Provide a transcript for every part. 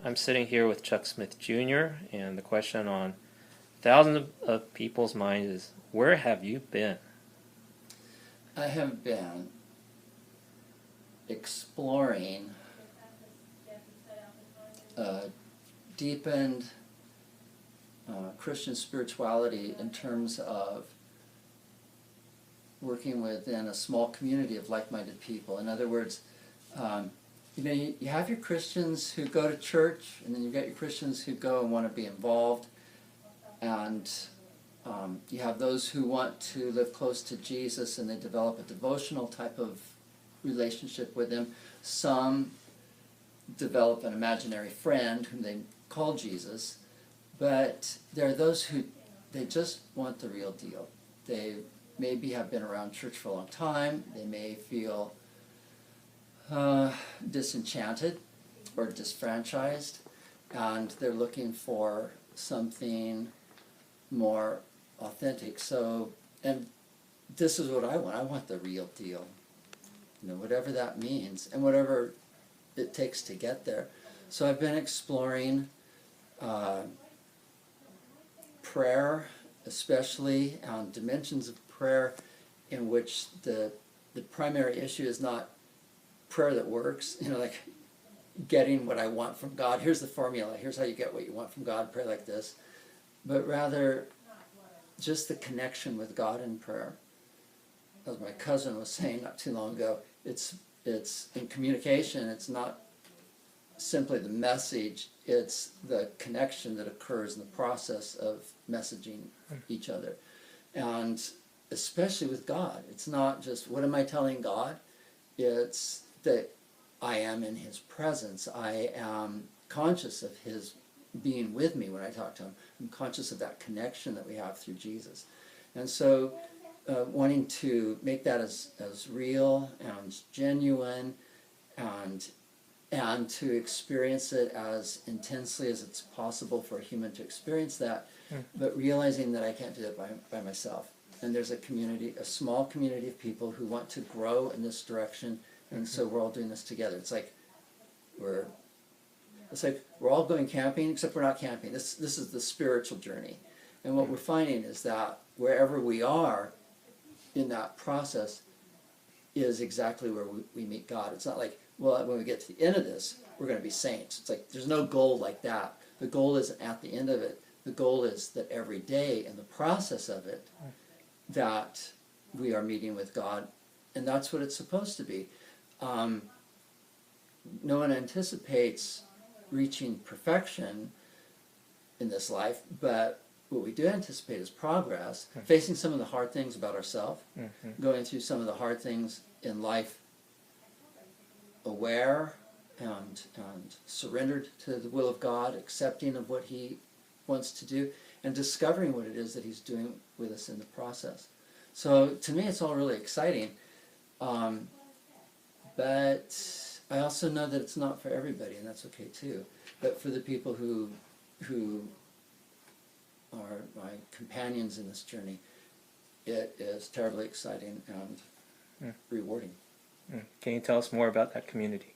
I'm sitting here with Chuck Smith Jr., and the question on thousands of people's minds is, where have you been? I have been exploring deepened Christian spirituality in terms of working within a small community of like-minded people. In other words, you have your Christians who go to church, and then you've got your Christians who go and want to be involved, and you have those who want to live close to Jesus, and they develop a devotional type of relationship with him. Some develop an imaginary friend whom they call Jesus, but there are those who they just want the real deal. They maybe have been around church for a long time. They may feel disenchanted or disfranchised, and they're looking for something more authentic. So, and this is what I want. I want the real deal. Whatever that means, and whatever it takes to get there. So I've been exploring prayer, especially dimensions of prayer in which the primary issue is not prayer that works, like getting what I want from God. Here's the formula. Here's how you get what you want from God. Pray like this. But rather, just the connection with God in prayer. As my cousin was saying not too long ago, it's in communication. It's not simply the message. It's the connection that occurs in the process of messaging each other. And especially with God, it's not just, what am I telling God? It's that I am in his presence. I am conscious of his being with me when I talk to him. I'm conscious of that connection that we have through Jesus. And so wanting to make that as real and genuine, and to experience it as intensely as it's possible for a human to experience that, but realizing that I can't do that by myself. And there's a community, a small community of people who want to grow in this direction, and so we're all doing this together. It's like we're all going camping, except we're not camping. This is the spiritual journey. And what we're finding is that wherever we are in that process is exactly where we meet God. It's not like, well, when we get to the end of this, we're going to be saints. It's like there's no goal like that. The goal isn't at the end of it. The goal is that every day in the process of it, that we are meeting with God, and that's what it's supposed to be. No one anticipates reaching perfection in this life, but what we do anticipate is progress, facing some of the hard things about ourselves, going through some of the hard things in life aware and surrendered to the will of God, accepting of what he wants to do, and discovering what it is that he's doing with us in the process. So to me it's all really exciting, but I also know that it's not for everybody, and that's okay too. But for the people who are my companions in this journey, it is terribly exciting and rewarding. Can you tell us more about that community?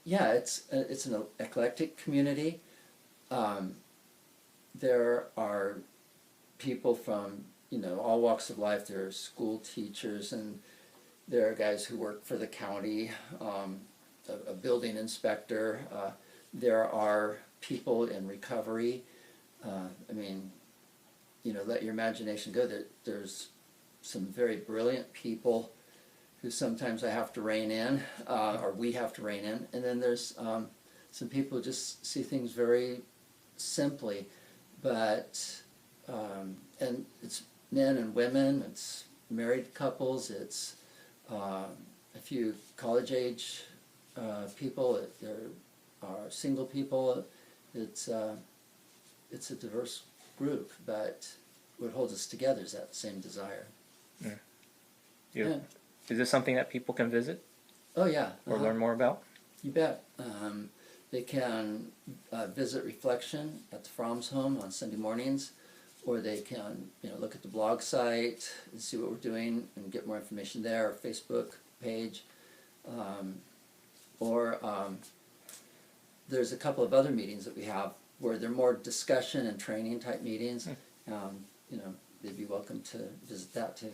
Yeah, it's an eclectic community. There are people from all walks of life. There are school teachers, and there are guys who work for the county, a building inspector. There are people in recovery. Let your imagination go. There's some very brilliant people who sometimes I have to rein in, or we have to rein in. And then there's some people who just see things very simply, but, and it's men and women, it's married couples, it's a few college-age people, there are single people. It's a diverse group, but what holds us together is that same desire. Is this something that people can visit? Oh yeah. Or learn more about? You bet. They can visit Reflection at the Fromm's home on Sunday mornings, or they can look at the blog site and see what we're doing and get more information there, our Facebook page, or there's a couple of other meetings that we have where they're more discussion and training type meetings. You know, they'd be welcome to visit that too.